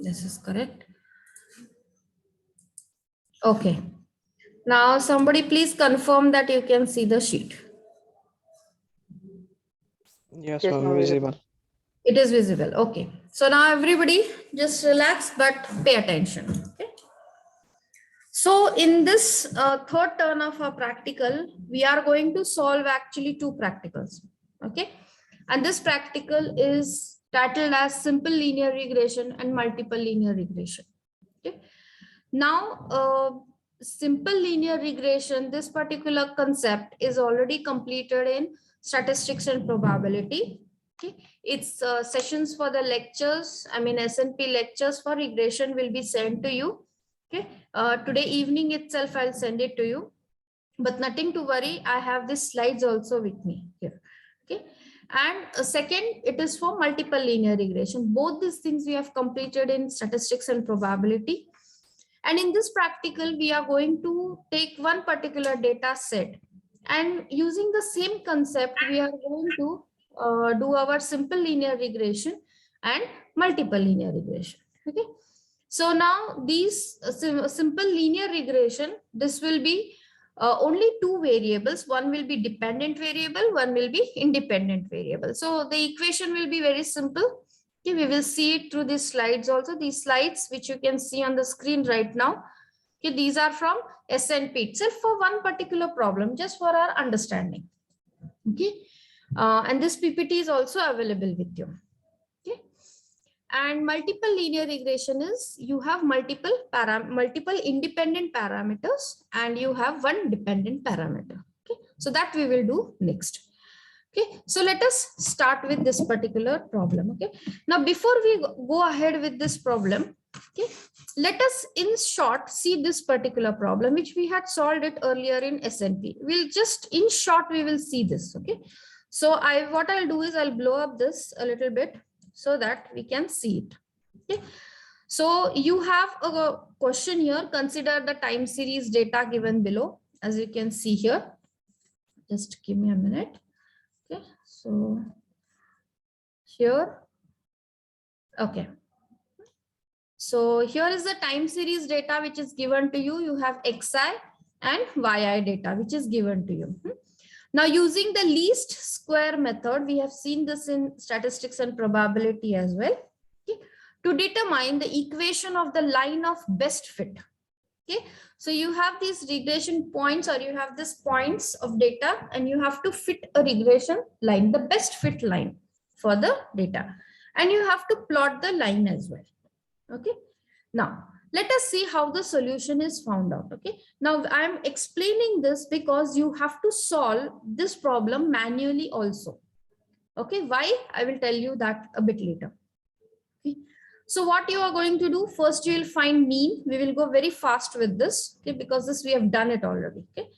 This is correct. Okay. Now somebody please confirm that you can see the sheet. Yes, Yes, ma'am, now visible. visible. It is visible. Okay. So now everybody just relax but pay attention. Okay. So in this third turn of our practical, we are going to solve actually two practicals. Okay. And this practical is titled as simple linear regression and multiple linear regression. Okay. Now, simple linear regression, this particular concept is already completed in statistics and probability. Okay. It's sessions for the lectures. I mean, S&P lectures for regression will be sent to you. Okay. Today evening itself, I'll send it to you. But nothing to worry. I have these slides also with me here. Okay. And second, it is for multiple linear regression. Both these things we have completed in statistics and probability. And in this practical, we are going to take one particular data set, and using the same concept, we are going to do our simple linear regression and multiple linear regression. Okay. So now these simple linear regression, this will be only two variables. One will be dependent variable, one will be independent variable. So the equation will be very simple. Okay, we will see it through these slides also. These slides which you can see on the screen right now. Okay, these are from S&P itself for one particular problem, just for our understanding. Okay, and this PPT is also available with you. Okay, and multiple linear regression is you have multiple independent parameters and you have one dependent parameter. Okay, so that we will do next. Okay, so let us start with this particular problem. Okay, now before we go ahead with this problem, okay, let us in short see this particular problem which we had solved it earlier in S&P. We'll just in short we will see this. Okay, so what I'll do is I'll blow up this a little bit so that we can see it. Okay, so you have a question here. Consider the time series data given below, as you can see here. Just give me a minute. Okay, so here, okay. So here is the time series data which is given to you. You have XI and YI data which is given to you. Now using the least square method, we have seen this in statistics and probability as well. Okay, to determine the equation of the line of best fit. Okay, so you have these regression points or you have these points of data and you have to fit a regression line, the best fit line for the data, and you have to plot the line as well. Okay, now let us see how the solution is found out. Okay, now I am explaining this because you have to solve this problem manually also. Okay, why? I will tell you that a bit later. Okay. So what you are going to do, first you will find mean. We will go very fast with this, okay, because this we have done it already. Okay,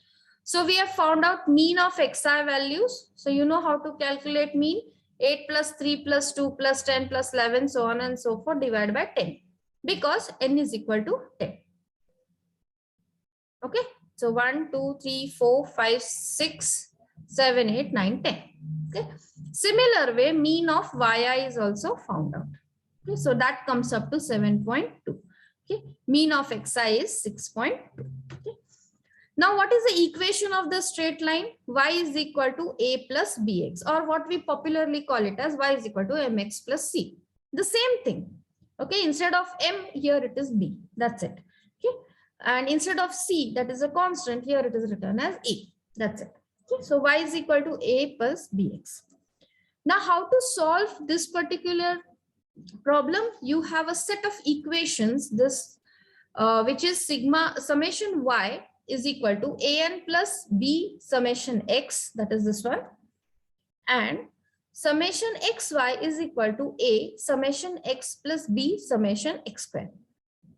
so we have found out mean of xi values. So you know how to calculate mean. 8 plus 3 plus 2 plus 10 plus 11, so on and so forth, divided by 10, because n is equal to 10. Okay, so 1 2 3 4 5 6 7 8 9 10. Okay, similar way mean of yi is also found out. Okay, so that comes up to 7.2. Okay, mean of xi is 6.2. Okay. Now what is the equation of the straight line? Y is equal to a plus bx, or what we popularly call it as y is equal to mx plus c. The same thing. Okay, instead of m, here it is b. That's it. Okay, and instead of c, that is a constant, here it is written as a. That's it. Okay, so y is equal to a plus bx. Now how to solve this particular problem? You have a set of equations, this which is sigma summation y is equal to an plus b summation x, that is this one, and summation xy is equal to a summation x plus b summation x square.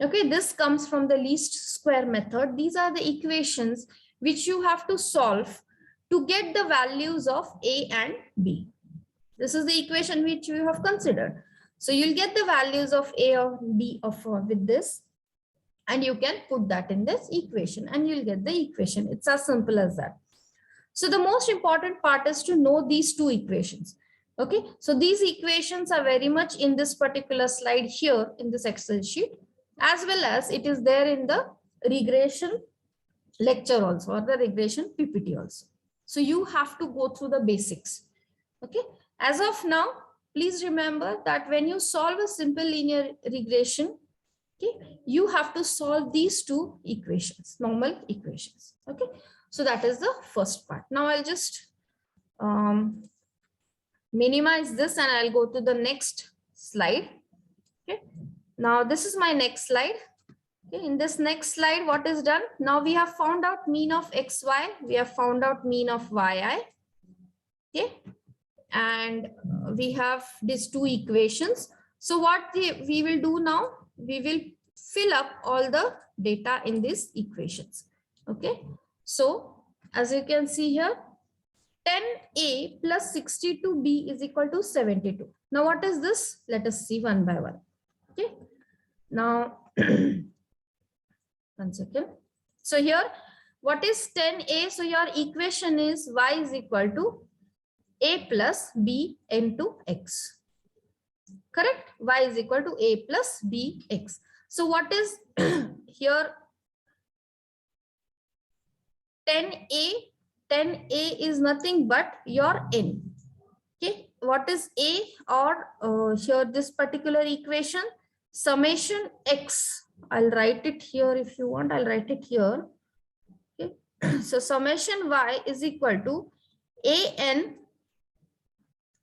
Okay, this comes from the least square method. These are the equations which you have to solve to get the values of a and b. This is the equation which we have considered. So you'll get the values of a or b of with this, and you can put that in this equation and you'll get the equation. It's as simple as that. So the most important part is to know these two equations. Okay, so these equations are very much in this particular slide here in this Excel sheet, as well as it is there in the regression lecture also, or the regression PPT also. So you have to go through the basics. Okay, as of now, please remember that when you solve a simple linear regression, okay, you have to solve these two equations, normal equations. Okay, so that is the first part. Now I'll just minimize this and I'll go to the next slide. Okay, now this is my next slide. Okay, in this next slide, what is done? Now we have found out mean of xy, we have found out mean of yi. Okay, and we have these two equations. So what we will do now, we will fill up all the data in these equations. Okay, so as you can see here, 10a plus 62b is equal to 72. Now what is this? Let us see one by one. Okay, now one second. So here, what is 10a? So your equation is y is equal to a plus b into x. Correct? Y is equal to a plus b x. So what is here 10a? 10a is nothing but your n. Okay, what is a, or here this particular equation, summation x. I'll write it here if you want. I'll write it here. Okay, so summation y is equal to an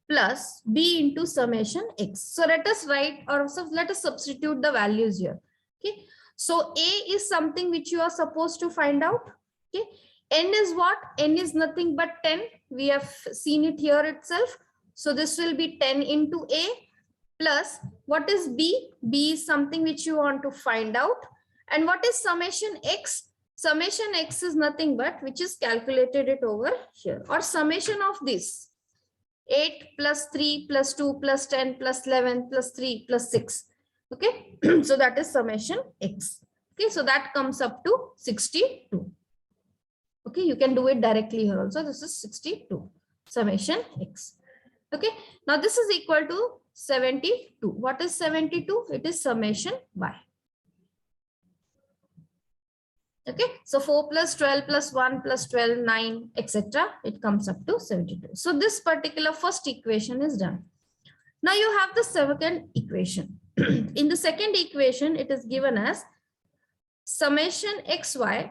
plus b into summation x. So let us write, or so let us substitute the values here. Okay, so a is something which you are supposed to find out. Okay, n is what? N is nothing but 10. We have seen it here itself. So this will be 10 into a plus what is b? B is something which you want to find out. And what is summation x? Summation x is nothing but which is calculated it over here, or summation of this 8 plus 3 plus 2 plus 10 plus 11 plus 3 plus 6. Okay, so that is summation x. Okay, so that comes up to 62. Okay, you can do it directly here also. This is 62 summation x. Okay, now this is equal to 72. What is 72? It is summation y. Okay, so 4 plus 12 plus 1 plus 12, 9, etc. It comes up to 72. So this particular first equation is done. Now you have the second equation. In the second equation, it is given as summation xy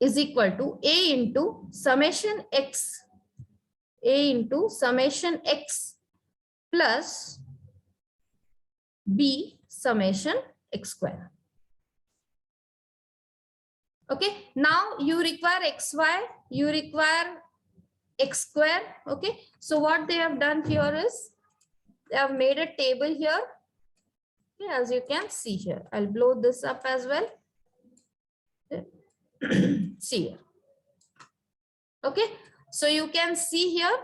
is equal to a into summation x, a into summation x plus b summation x square. Okay, now you require xy, you require x square. Okay, so what they have done here is they have made a table here. Okay, as you can see here, I'll blow this up as well. Okay. See here. Okay, so you can see here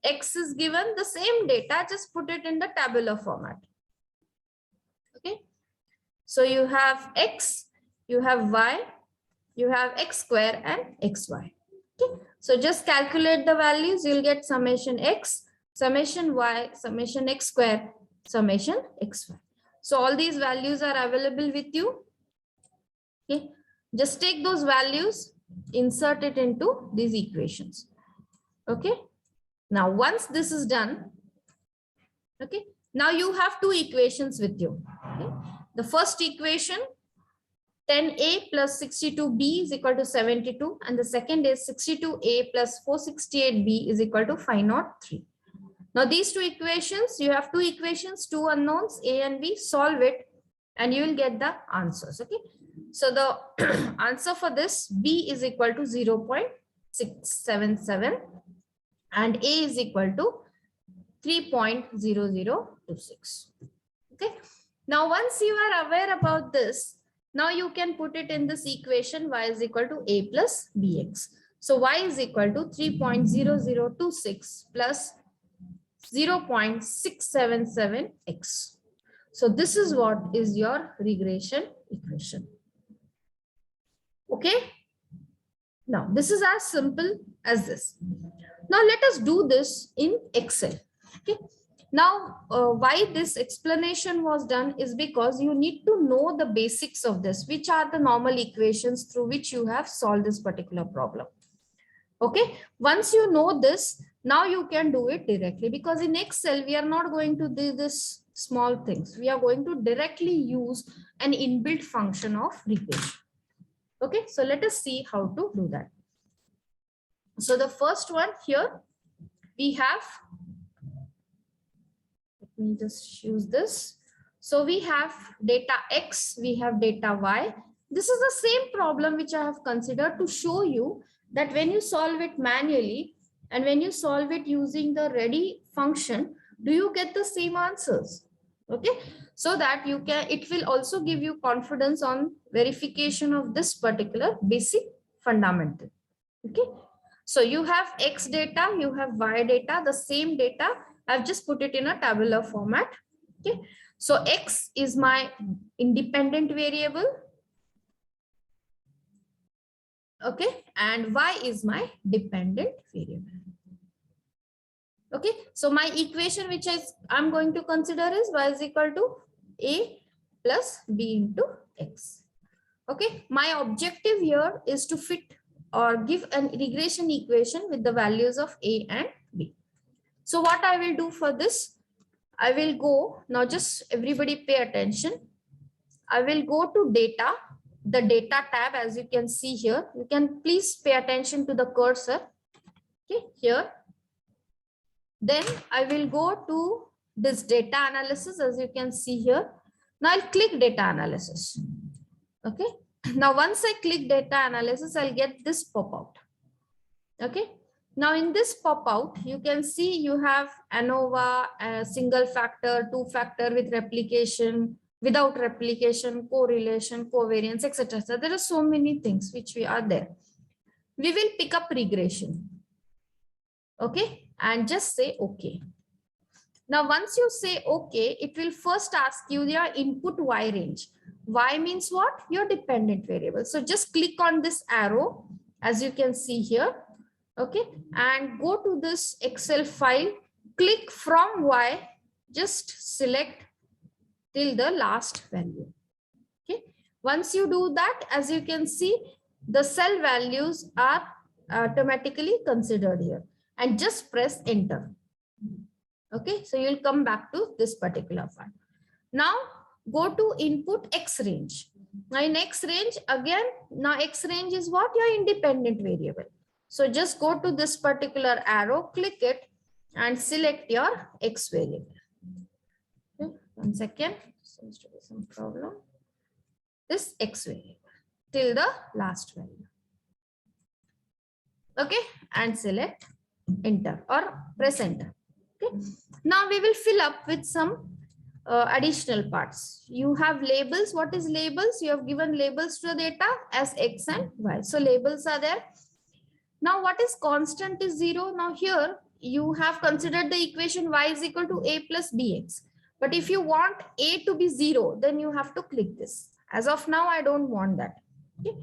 x is given, the same data, just put it in the tabular format. Okay, so you have x, you have y, you have x square and xy. Okay, so just calculate the values. You'll get summation x, summation y, summation x square, summation xy. So all these values are available with you. Okay, just take those values, insert it into these equations. Okay, now once this is done, okay, now you have two equations with you. Okay, the first equation 10a plus 62b is equal to 72, and the second is 62a plus 468b is equal to 503. Now these two equations, you have two equations, two unknowns, a and b. Solve it and you will get the answers. Okay, so the answer for this, b is equal to 0.677 and a is equal to 3.0026. Okay, now once you are aware about this, now you can put it in this equation, y is equal to a plus bx. So y is equal to 3.0026 plus 0.677x. So this is what is your regression equation. Okay, now this is as simple as this. Now let us do this in Excel. Okay. Now, why this explanation was done is because you need to know the basics of this, which are the normal equations through which you have solved this particular problem. Okay. Once you know this, now you can do it directly, because in Excel, we are not going to do this small things. We are going to directly use an inbuilt function of regression. Okay. So let us see how to do that. So the first one here, we have, let me just use this. So we have data X, we have data Y. This is the same problem which I have considered to show you that when you solve it manually and when you solve it using the ready function, do you get the same answers? Okay, so that you can, it will also give you confidence on verification of this particular basic fundamental. Okay, so you have X data, you have Y data, the same data. I've just put it in a tabular format. Okay, so X is my independent variable. Okay, and Y is my dependent variable. Okay, so my equation which I'm going to consider is Y is equal to A plus B into X. Okay, my objective here is to fit or give a regression equation with the values of A and B. So what I will do for this, I will go, now just everybody pay attention. I will go to data, the data tab, as you can see here. You can please pay attention to the cursor. Okay, here. Then I will go to this data analysis, as you can see here. Now I'll click data analysis. Okay. Now once I click data analysis, I'll get this pop out. Okay. Now in this pop out, you can see you have ANOVA, single factor, two factor with replication, without replication, correlation, covariance, etc. So there are so many things which we are there. We will pick up regression. Okay. And just say okay. Now, once you say okay, it will first ask you your input Y range. Y means what? Your dependent variable. So just click on this arrow, as you can see here. Okay, and go to this Excel file, click from Y, just select till the last value. Okay, once you do that, as you can see, the cell values are automatically considered here, and just press enter. Okay, so you'll come back to this particular file. Now go to input X range. Now in X range, again, now X range is what? Your independent variable. So just go to this particular arrow, click it and select your X variable. Okay, 1 second, seems to be some problem. This X variable till the last value. Okay, and select enter or press enter. Okay. Now we will fill up with some additional parts. You have labels. What is labels? You have given labels to the data as X and Y. So labels are there. Now what is constant is 0. Now here you have considered the equation Y is equal to A plus BX. But if you want A to be 0, then you have to click this. As of now, I don't want that. Okay.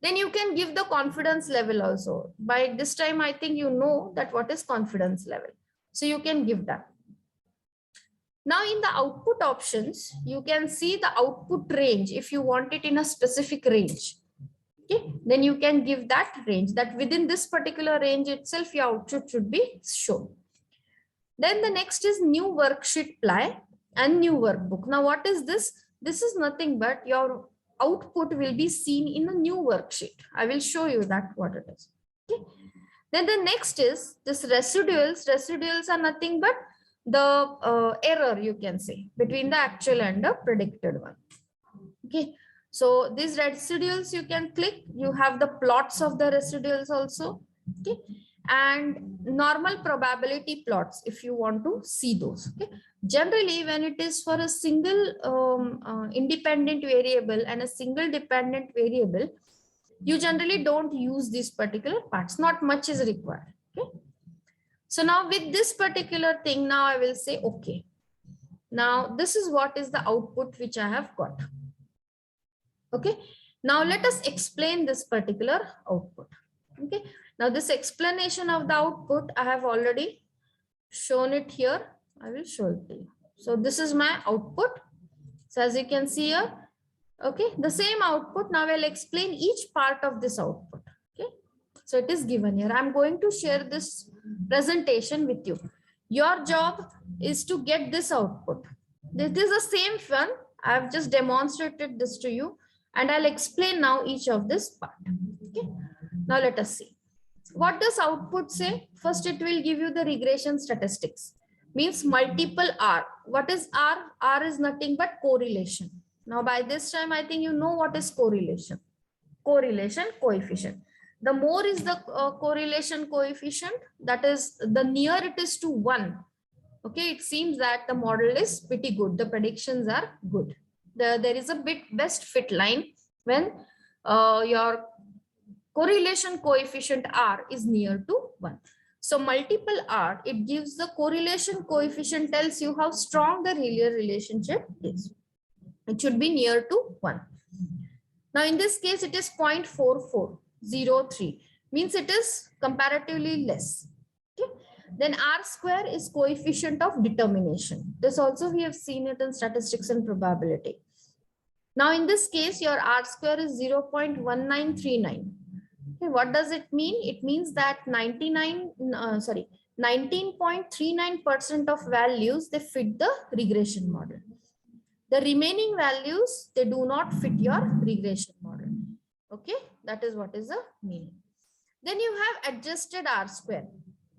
Then you can give the confidence level also. By this time, I think you know that what is confidence level. So you can give that. Now in the output options, you can see the output range if you want it in a specific range. Okay, then you can give that range, that within this particular range itself, your output should be shown. Then the next is new worksheet ply and new workbook. Now what is this? This is nothing but your output will be seen in a new worksheet. I will show you that what it is. Okay. Then the next is this residuals. Residuals are nothing but the error, you can say, between the actual and the predicted one. Okay, so these residuals you can click. You have the plots of the residuals also. Okay, and normal probability plots if you want to see those. Okay, generally when it is for a single independent variable and a single dependent variable, you generally don't use these particular parts. Not much is required. Okay. So now with this particular thing, now I will say, okay, now this is what is the output which I have got. Okay. Now let us explain this particular output. Okay. Now this explanation of the output, I have already shown it here. I will show it to you. So this is my output. So as you can see here, okay, the same output. Now I'll explain each part of this output. Okay, so it is given here. I'm going to share this presentation with you. Your job is to get this output. This is the same one. I've just demonstrated this to you, and I'll explain now each of this part. Okay, now let us see. What does output say? First, it will give you the regression statistics. Means multiple R. What is R? R is nothing but correlation. Now, by this time, I think you know what is correlation. Correlation coefficient. The more is the correlation coefficient, that is the near it is to 1. Okay, it seems that the model is pretty good. The predictions are good. There is a best fit line when your correlation coefficient R is near to 1. So multiple R, it gives the correlation coefficient, tells you how strong the linear relationship is. It should be near to 1. Now in this case, it is 0.4403, means it is comparatively less. Okay. Then R square is coefficient of determination. This also we have seen it in statistics and probability. Now in this case, your R square is 0.1939. Okay, what does it mean? It means that 19.39% of values, they fit the regression model. The remaining values, they do not fit your regression model. Okay, that is what is the meaning. Then you have adjusted R square.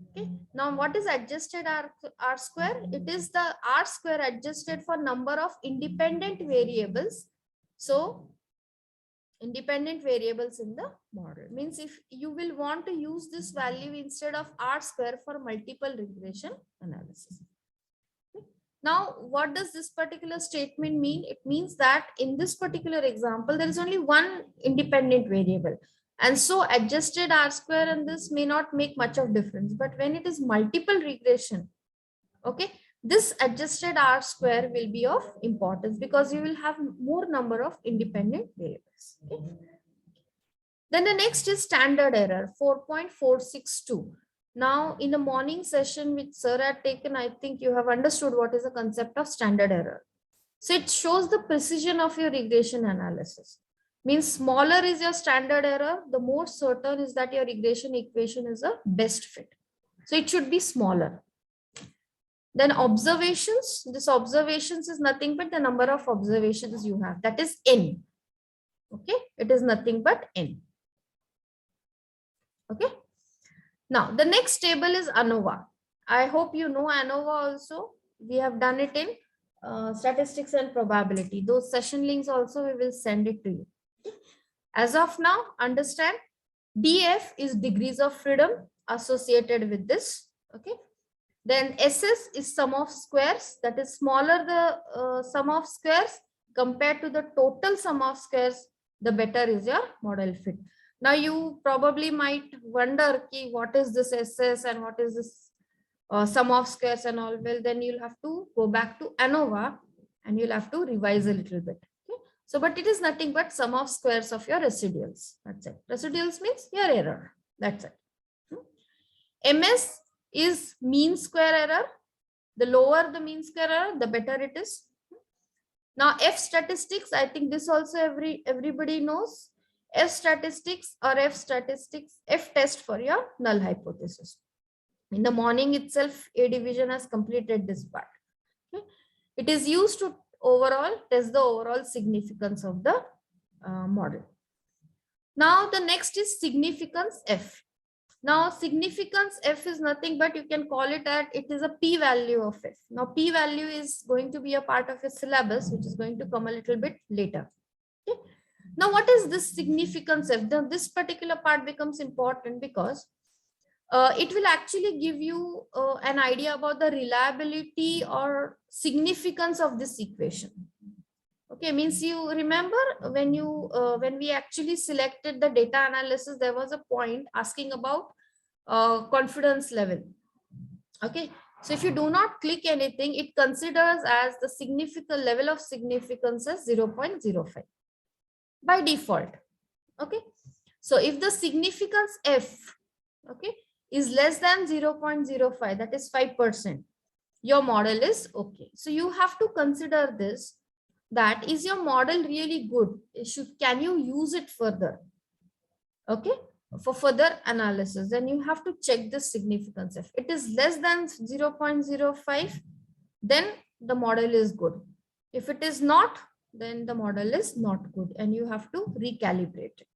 Okay, now what is adjusted R square? It is the R square adjusted for number of independent variables. So independent variables in the model, means if you will want to use this value instead of R square for multiple regression analysis. Okay. Now, what does this particular statement mean? It means that in this particular example, there is only one independent variable. And so adjusted R square and this may not make much of difference. But when it is multiple regression, okay, this adjusted R square will be of importance because you will have more number of independent variables. Okay. Then the next is standard error, 4.462. Now in the morning session which sir had taken, I think you have understood what is the concept of standard error. So it shows the precision of your regression analysis. Means smaller is your standard error, the more certain is that your regression equation is a best fit. So it should be smaller. Then observations, this observations is nothing but the number of observations you have, that is n. Okay, it is nothing but n. Okay, now the next table is ANOVA. I hope you know ANOVA also. We have done it in statistics and probability. Those session links also we will send it to you. Okay. As of now, understand DF is degrees of freedom associated with this. Okay. Then SS is sum of squares, that is smaller the sum of squares compared to the total sum of squares, the better is your model fit. Now you probably might wonder what is this SS and what is this sum of squares and all. Well, then you'll have to go back to ANOVA and you'll have to revise a little bit. Okay? So, but it is nothing but sum of squares of your residuals. That's it. Residuals means your error. That's it. MS is mean square error. The lower the mean square error, the better it is. Now F statistics, I think this also everybody knows. F statistics or F test for your null hypothesis. In the morning itself, A division has completed this part. Okay. It is used to overall test the overall significance of the model. Now the next is significance F. Now significance F is nothing but you can call it at, it is a p-value of F. Now p-value is going to be a part of your syllabus, which is going to come a little bit later. Okay. Now what is this significance F? This particular part becomes important because it will actually give you an idea about the reliability or significance of this equation. Okay, means you remember when we actually selected the data analysis, there was a point asking about confidence level. Okay, so if you do not click anything, it considers as the significant level of significance as 0.05 by default. Okay, so if the significance F okay, is less than 0.05, that is 5%, your model is okay. So you have to consider this, that is your model really good? Can you use it further? Okay, for further analysis, then you have to check the significance. If it is less than 0.05, then the model is good. If it is not, then the model is not good and you have to recalibrate it.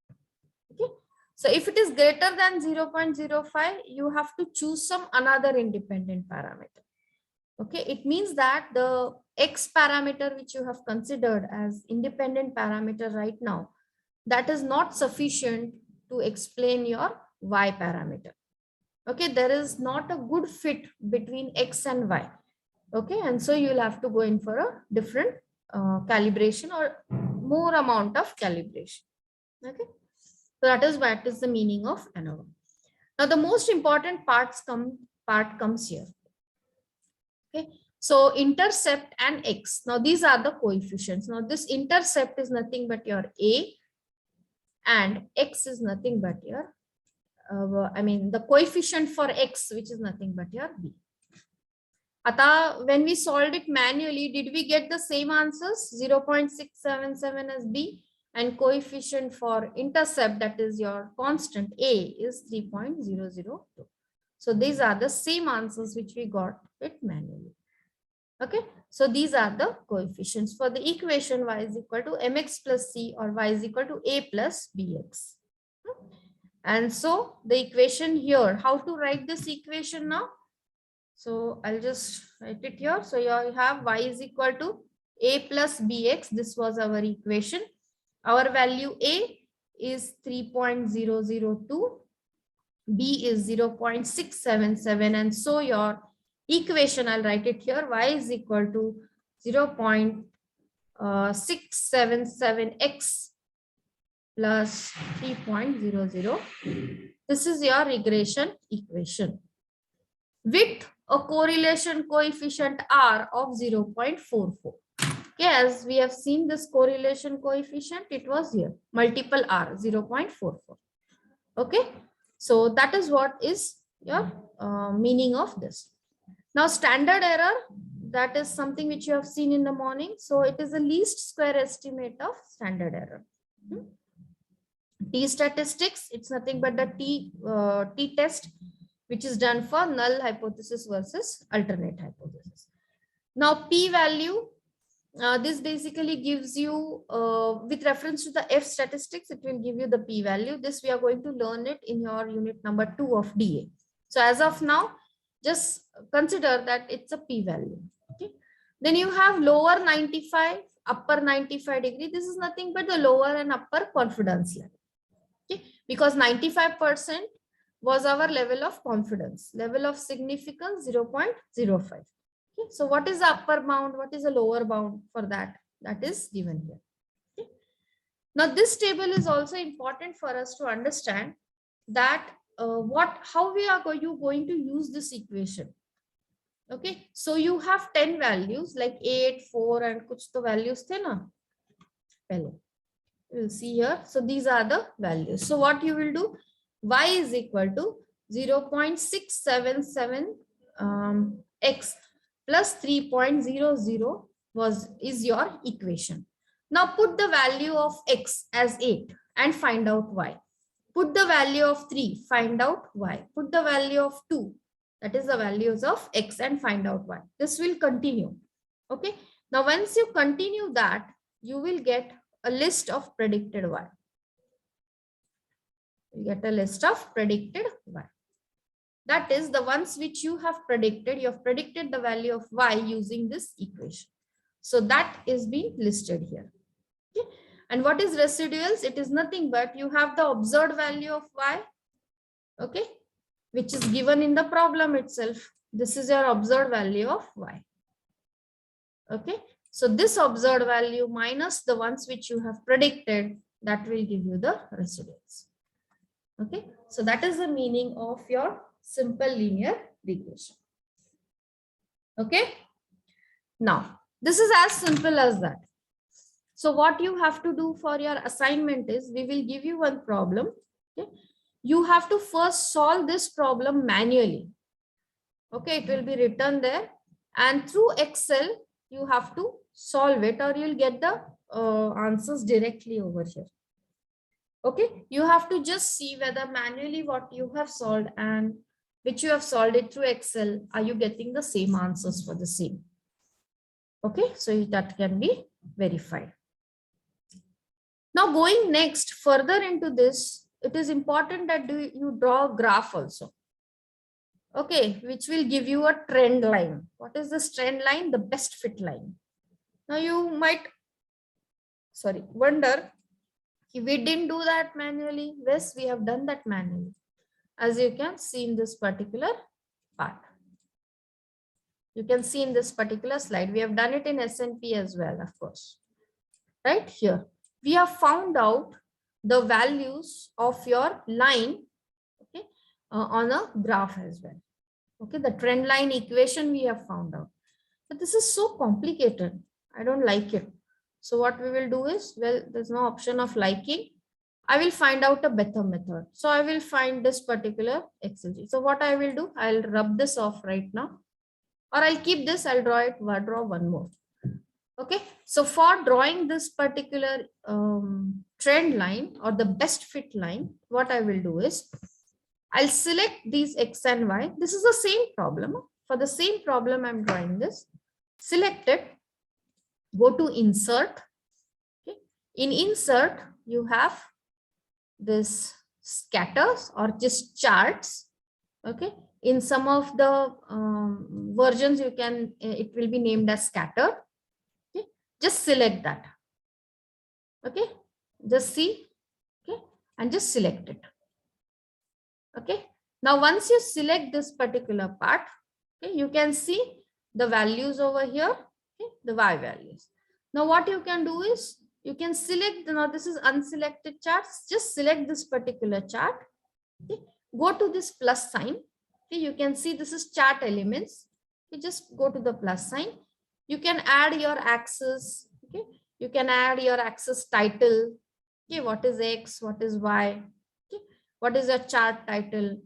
Okay, so if it is greater than 0.05, you have to choose some another independent parameter. Okay, it means that the X parameter which you have considered as independent parameter right now, that is not sufficient to explain your Y parameter. Okay, there is not a good fit between X and Y. Okay, and so you'll have to go in for a different calibration or more amount of calibration. Okay, so that is what is the meaning of ANOVA. Now the most important part comes here. Okay, so intercept and X. Now these are the coefficients. Now this intercept is nothing but your A, and X is nothing but your the coefficient for X, which is nothing but your B. Ata, when we solved it manually, did we get the same answers? 0.677 as B, and coefficient for intercept, that is your constant A, is 3.002. So these are the same answers which we got it manually. Okay, so these are the coefficients for the equation y is equal to mx plus c, or y is equal to a plus bx. And so the equation here, how to write this equation now? So I'll just write it here. So you have y is equal to a plus bx. This was our equation. Our value a is 3.002, b is 0.677, and so your equation, I'll write it here, y is equal to 0.677x plus 3.00. This is your regression equation with a correlation coefficient R of 0.44. Okay, as we have seen this correlation coefficient, it was here, multiple R, 0.44. Okay, so that is what is your meaning of this. Now standard error, that is something which you have seen in the morning. So it is the least square estimate of standard error. T statistics, it's nothing but the T test, which is done for null hypothesis versus alternate hypothesis. Now P value, this basically gives you, with reference to the F statistics, it will give you the P value. This we are going to learn it in your unit number 2 of DA. So as of now, just consider that it's a P value. Okay. Then you have lower 95, upper 95 degree. This is nothing but the lower and upper confidence level. Okay, because 95% was our level of confidence, level of significance 0.05. Okay, so what is the upper bound? What is the lower bound for that? That is given here. Okay. Now this table is also important for us to understand that how we are going to use this equation. Okay, so you have 10 values like 8, 4 and kuch to values the na. We'll see here. So these are the values. So what you will do, y is equal to 0.677 x plus 3.00 is your equation. Now put the value of x as 8 and find out y. Put the value of 3, find out y. Put the value of 2, that is the values of x, and find out y. This will continue. Okay. Now once you continue that, you will get a list of predicted y. You get a list of predicted y. That is the ones which you have predicted. You have predicted the value of y using this equation. So that is being listed here. Okay. And what is residuals? It is nothing but you have the observed value of y, okay, which is given in the problem itself. This is your observed value of y. Okay. So this observed value minus the ones which you have predicted, that will give you the residuals. Okay. So that is the meaning of your simple linear regression. Okay. Now, this is as simple as that. So what you have to do for your assignment is, we will give you one problem. Okay. you have to first solve this problem manually. Okay, it will be written there, and through Excel you have to solve it, or you'll get the answers directly over here. Okay, you have to just see whether manually what you have solved and which you have solved it through Excel, are you getting the same answers for the same? Okay, so that can be verified. Now going next further into this, it is important that you draw a graph also. Okay, which will give you a trend line. What is this trend line? The best fit line. Now you might, wonder, we didn't do that manually. Yes, we have done that manually. As you can see in this particular part. You can see in this particular slide, we have done it in S&P as well, of course. Right here, we have found out the values of your line, okay, on a graph as well. Okay, the trend line equation we have found out. But this is so complicated. I don't like it. So what we will do is, well, there's no option of liking. I will find out a better method. So I will find this particular Excel sheet. So what I will do, I'll rub this off right now, or I'll keep this, I'll draw one more. Okay, so for drawing this particular trend line or the best fit line, what I will do is, I'll select these X and Y. This is the same problem. For the same problem, I'm drawing this. Select it, go to insert. Okay. In insert, you have this scatters or just charts. Okay, in some of the versions, you can, it will be named as scatter. Okay, just select that. Okay, just see. Okay, and just select it. Okay, now once you select this particular part, okay, you can see the values over here, okay, the Y values. Now what you can do is, you can select, now this is unselected charts, just select this particular chart. Okay, go to this plus sign. Okay, you can see this is chart elements. You just go to the plus sign. You can add your axis. Okay, you can add your axis title. Okay, what is X, what is Y? What is your chart title?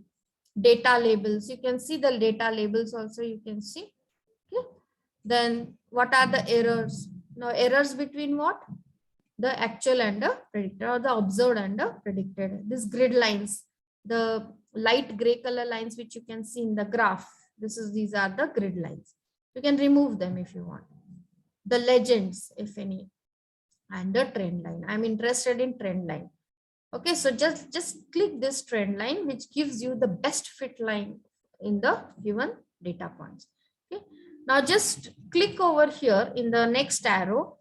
Data labels. You can see the data labels also, you can see. Okay. Then what are the errors? Now errors between what? The actual and the predicted, or the observed and the predicted. This grid lines, the light gray color lines which you can see in the graph. These are the grid lines. You can remove them if you want. The legends, if any, and the trend line. I'm interested in trend line. Okay, so just click this trend line, which gives you the best fit line in the given data points. Okay, now just click over here in the next arrow,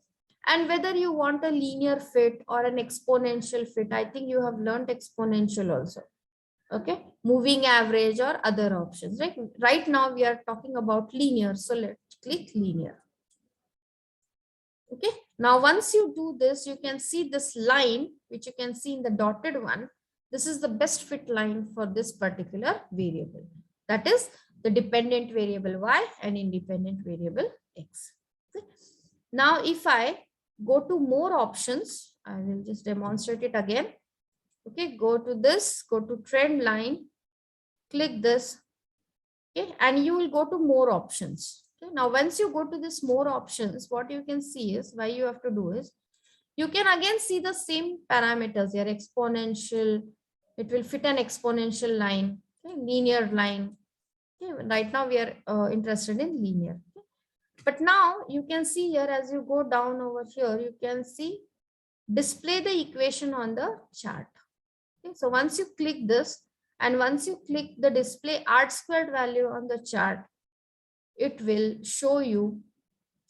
and whether you want a linear fit or an exponential fit. I think you have learned exponential also. Okay, moving average or other options. Right now we are talking about linear, so let's click linear. Okay, now once you do this, you can see this line, which you can see in the dotted one. This is the best fit line for this particular variable. That is the dependent variable Y and independent variable X. Okay. Now, if I go to more options, I will just demonstrate it again. Okay, go to this, go to trend line, click this. Okay, and you will go to more options. Okay, now once you go to this more options, what you can see is, why you have to do is, you can again see the same parameters here. Exponential, it will fit an exponential line, okay, linear line. Okay, right now we are interested in linear. Okay. But now you can see here, as you go down over here, you can see display the equation on the chart. Okay, so once you click this, and once you click the display R squared value on the chart, it will show you,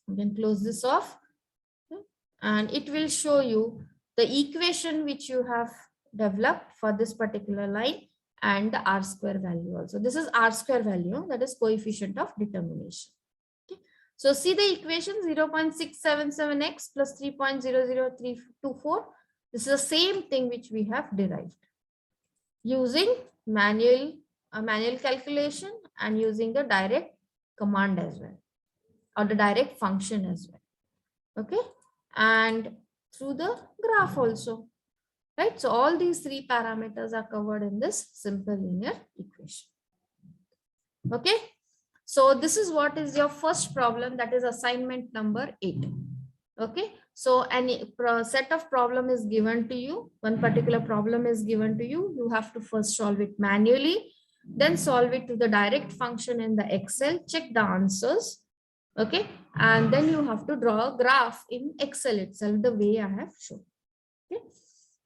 you can close this off, okay, and it will show you the equation which you have developed for this particular line and the R square value also. This is R square value, that is coefficient of determination. Okay. So see the equation 0.677x plus 3.00324. This is the same thing which we have derived using manual calculation and using the direct command as well, or the direct function as well. Okay, and through the graph also. right? So all these three parameters are covered in this simple linear equation. Okay. So this is what is your first problem, that is assignment number 8. Okay. So any set of problem is given to you. One particular problem is given to you. You have to first solve it manually, then solve it to the direct function in the Excel, check the answers. Okay. And then you have to draw a graph in Excel itself the way I have shown. Okay.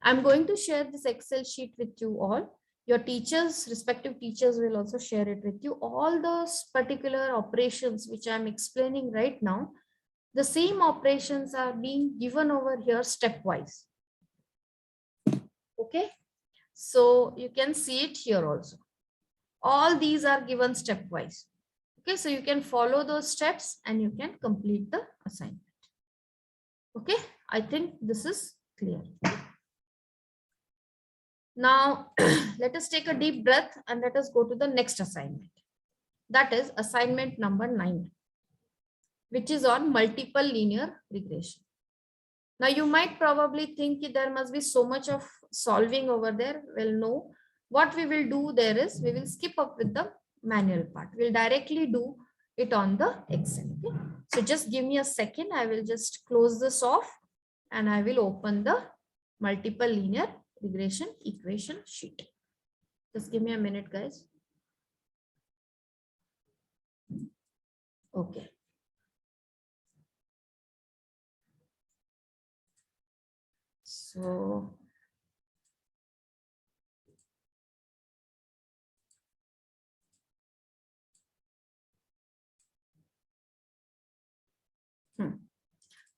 I'm going to share this Excel sheet with you all. Your teachers, respective teachers will also share it with you. All those particular operations which I'm explaining right now, the same operations are being given over here stepwise. Okay. So you can see it here also. All these are given stepwise. Okay. So you can follow those steps and you can complete the assignment. Okay. I think this is clear. Now, let us take a deep breath and let us go to the next assignment. That is assignment number 9, which is on multiple linear regression. Now, you might probably think there must be so much of solving over there. Well, no. What we will do there is we will skip up with the manual part. We'll directly do it on the Excel. Okay? So just give me a second. I will just close this off and I will open the multiple linear regression equation sheet. Just give me a minute, guys. Okay. So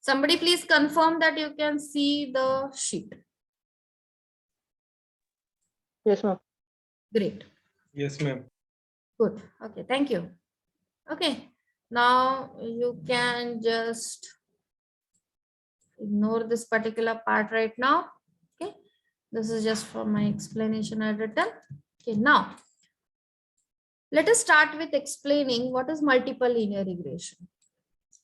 somebody please confirm that you can see the sheet. Yes, ma'am. Great. Yes, ma'am. Good. Okay, thank you. Okay, now you can just ignore this particular part right now. Okay, this is just for my explanation I've written. Okay, now let us start with explaining what is multiple linear regression.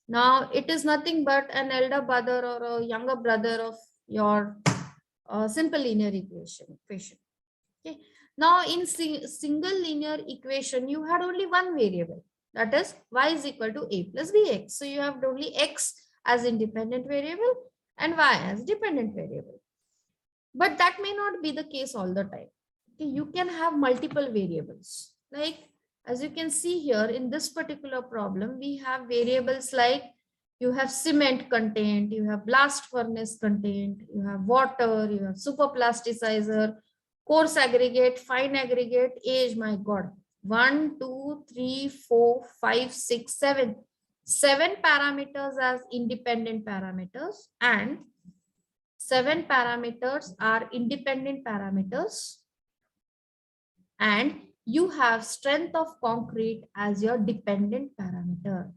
Now it is nothing but an elder brother or a younger brother of your simple linear equation. Okay. Now in single linear equation, you had only one variable, that is y is equal to a plus bx. So you have only x as independent variable and y as dependent variable. But that may not be the case all the time. Okay. You can have multiple variables. Like as you can see here in this particular problem, we have variables like you have cement content, you have blast furnace content, you have water, you have superplasticizer, coarse aggregate, fine aggregate, age, my God, 1, 2, 3, 4, 5, 6, 7. 7 parameters as independent parameters and 7 parameters are independent parameters, and you have strength of concrete as your dependent parameter.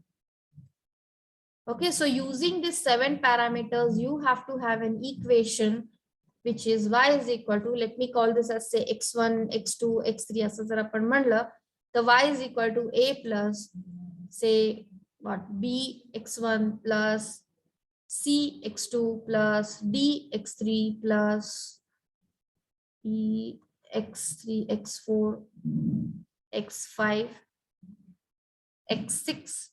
Okay, so using these 7 parameters, you have to have an equation which is y is equal to, let me call this as say x1, x2, x3 असं जर आपण म्हणलं, the y is equal to a plus say what b x1 plus c x2 plus d x3 plus e x3 x4 x5 x6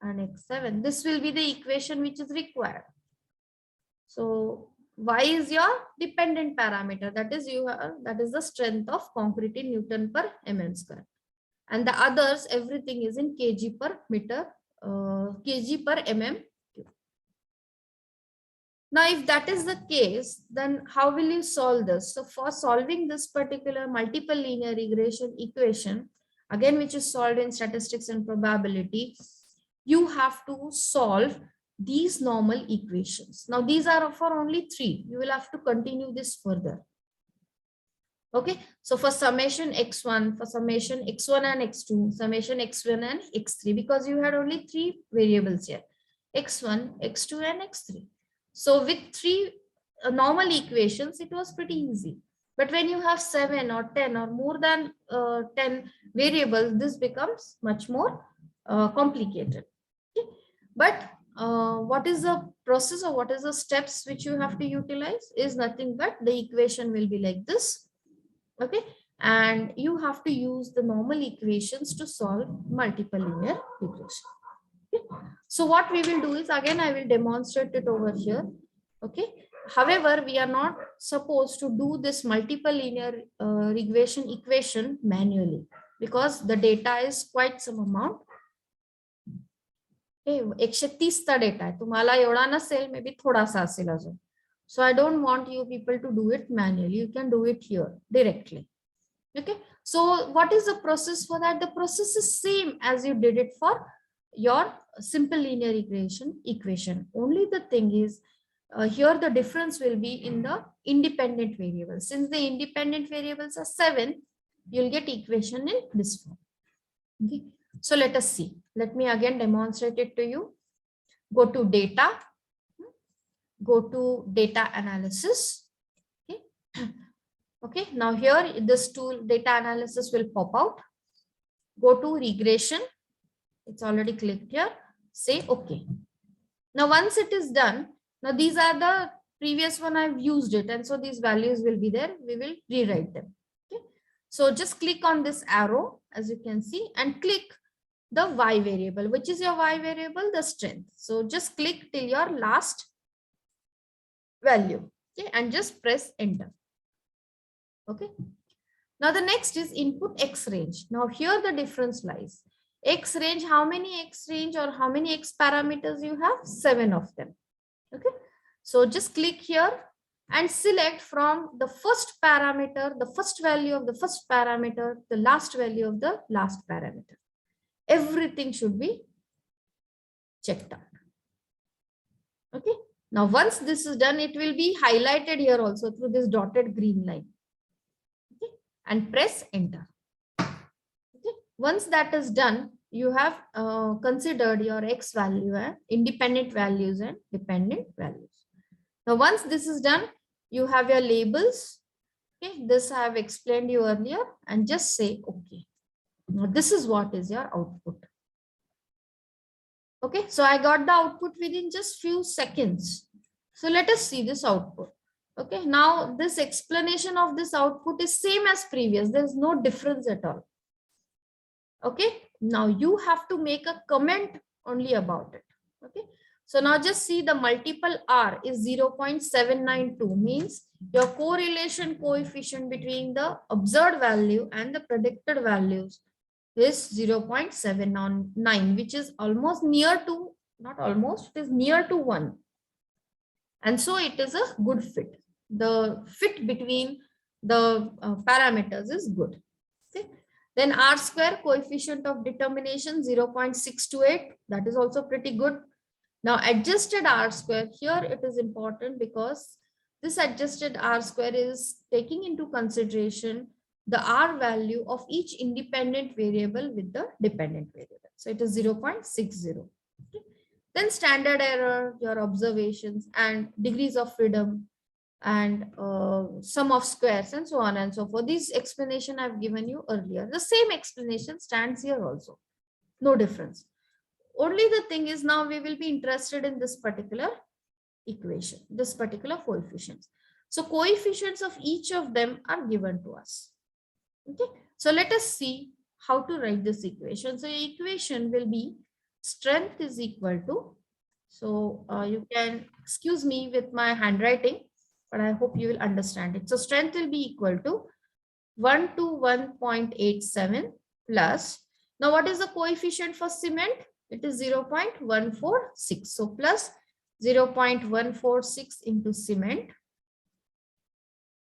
and x7. This will be the equation which is required. So y is your dependent parameter, that is that is the strength of concrete in Newton per mm square, and the others everything is in kg per meter, kg per mm. Now if that is the case, then how will you solve this? So for solving this particular multiple linear regression equation, again which is solved in statistics and probability, you have to solve these normal equations. Now these are for only 3. You will have to continue this further. Okay, so for summation x1, for summation x1 and x2, summation x1 and x3, because you had only 3 variables here, x1, x2 and x3. So with 3 normal equations, it was pretty easy. But when you have 7 or 10 or more than 10 variables, this becomes much more complicated. Okay? But what is the process or what is the steps which you have to utilize is nothing but the equation will be like this. Okay, and you have to use the normal equations to solve multiple linear regression. Okay. So what we will do is, again I will demonstrate it over here. Okay, however we are not supposed to do this multiple linear regression equation manually because the data is quite some amount. 130 चा data आहे, तुम्हाला एवढा नसेल, may be थोडासा असेल अजून. So I don't want you people to do it manually. You can do it here directly. Okay, so what is the process for that? The process is same as you did it for your simple linear regression equation. Only the thing is here the difference will be in the independent variables. Since the independent variables are 7, you'll get equation in this form. Okay, so let us see. Let me again demonstrate it to you. Go to data. Go to data analysis. Okay. Okay, now here this tool data analysis will pop out. Go to regression. It's already clicked here. Say okay. Now once it is done, now these are the previous one I've used it, and so these values will be there. We will rewrite them. Okay, so just click on this arrow as you can see and click the y variable. Which is your y variable? The strength. So just click till your last value. Okay, and just press enter. Okay, now the next is input x range. Now here the difference lies. X range, how many x range or how many x parameters you have? 7 of them. Okay, so just click here and select from the first parameter, the first value of the first parameter, the last value of the last parameter. Everything should be checked out. Okay, now once this is done, it will be highlighted here also through this dotted green line. Okay, and press enter. Okay, once that is done, you have considered your x value and independent values and dependent values. Now once this is done, you have your labels. Okay, this I have explained you earlier, and just say okay. Now this is what is your output. Okay, so I got the output within just few seconds. So let us see this output. Okay, now this explanation of this output is same as previous. There is no difference at all. Okay, now you have to make a comment only about it. Okay, so now just see the multiple R is 0.792, means your correlation coefficient between the observed value and the predicted values is 0.799, which is almost near to, not almost, it is near to 1. And so it is a good fit. The fit between the parameters is good. Okay. Then R square coefficient of determination 0.628, that is also pretty good. Now adjusted R square, here it is important because this adjusted R square is taking into consideration the R value of each independent variable with the dependent variable. So it is 0.60. Okay. Then standard error, your observations and degrees of freedom and sum of squares and so on and so forth. This explanation I've given you earlier. The same explanation stands here also. No difference. Only the thing is now we will be interested in this particular equation, this particular coefficients. So coefficients of each of them are given to us. Okay, so let us see how to write this equation. So your equation will be strength is equal to, so you can excuse me with my handwriting, but I hope you will understand it. So strength will be equal to 121.87 plus, now what is the coefficient for cement? It is 0.146. So plus 0.146 into cement,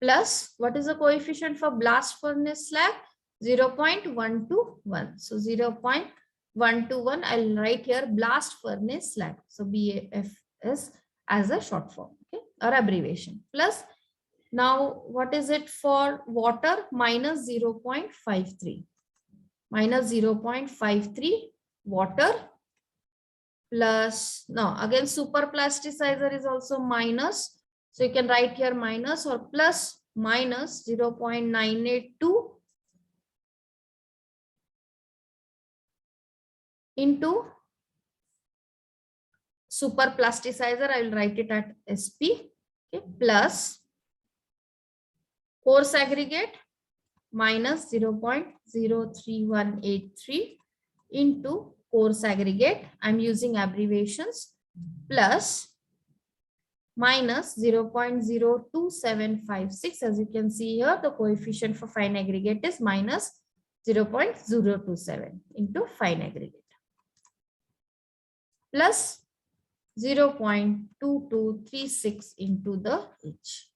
plus what is the coefficient for blast furnace slag? 0.121. So 0.121, I'll write here blast furnace slag. So BAFS as a short form, okay, or abbreviation. Plus now what is it for water? Minus 0.53. Minus 0.53 water, plus now again super plasticizer is also minus. So you can write here minus or plus minus 0.982 into super plasticizer, I will write it at SP, okay, plus coarse aggregate minus 0.03183 into coarse aggregate. I'm using abbreviations, plus minus 0.02756. As you can see here, the coefficient for fine aggregate is minus 0.027 into fine aggregate, plus 0.2236 into the H.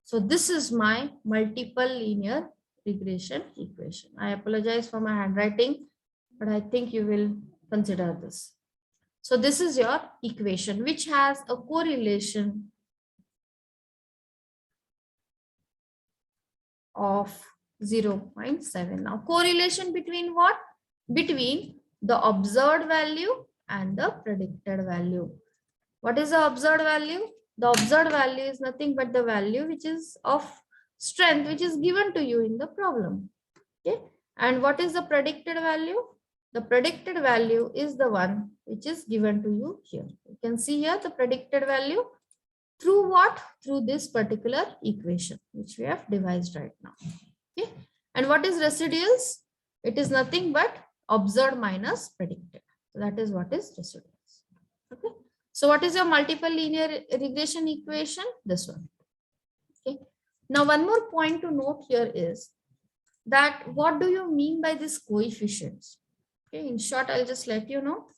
So this is my multiple linear regression equation. I apologize for my handwriting, but I think you will consider this. So this is your equation, which has a correlation of 0.7. Now, correlation between what? Between the observed value and the predicted value. What is the observed value? The observed value is nothing but the value which is of strength, which is given to you in the problem. Okay. And what is the predicted value? The predicted value is the one which is given to you here. You can see here the predicted value through what? Through this particular equation, which we have devised right now. Okay. And what is residuals? It is nothing but observed minus predicted. So that is what is residuals. Okay. So what is your multiple linear regression equation? This one. Okay. Now one more point to note here is that what do you mean by these coefficients? Okay. In short, I'll just let you know.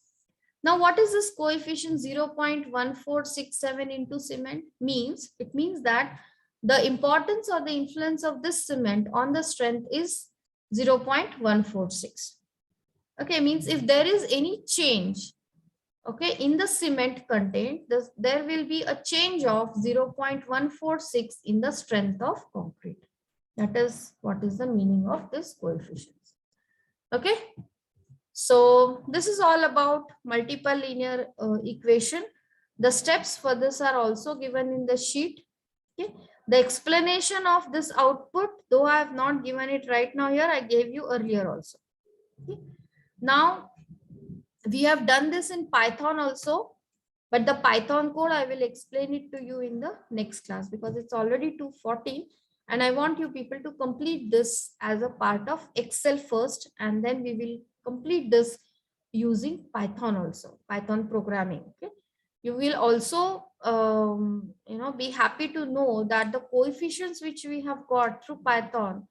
Now, what is this coefficient 0.1467 into cement means? It means that the importance or the influence of this cement on the strength is 0.146. Okay, means if there is any change, okay, in the cement content, there will be a change of 0.146 in the strength of concrete. That is what is the meaning of this coefficient. Okay. So this is all about multiple linear equation. The steps for this are also given in the sheet. Okay. The explanation of this output, though I have not given it right now here, I gave you earlier also. Okay. Now we have done this in Python also, but the Python code I will explain it to you in the next class because it's already 2:40. And I want you people to complete this as a part of Excel first, and then we will complete this using Python also, Python programming. Okay. You will also, be happy to know that the coefficients which we have got through Python,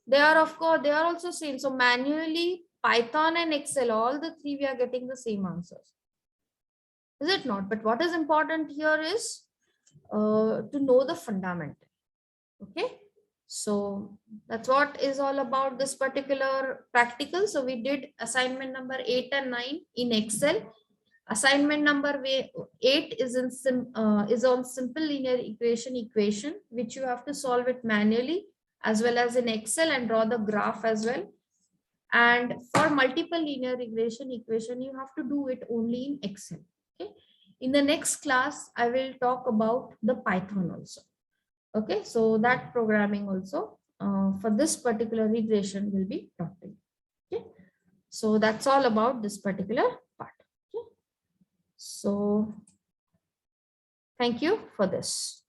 they are of course, they are also same. So manually, Python and Excel, all the three, we are getting the same answers. Is it not? But what is important here is to know the fundamental. Okay. So that's what is all about this particular practical. So we did assignment number 8 and 9 in Excel. Assignment number 8 is on simple linear equation, which you have to solve it manually as well as in Excel and draw the graph as well. And for multiple linear regression equation, you have to do it only in Excel. Okay. In the next class, I will talk about the Python also. Okay, so that programming also for this particular regression will be taught to you. Okay, so that's all about this particular part. Okay, so thank you for this.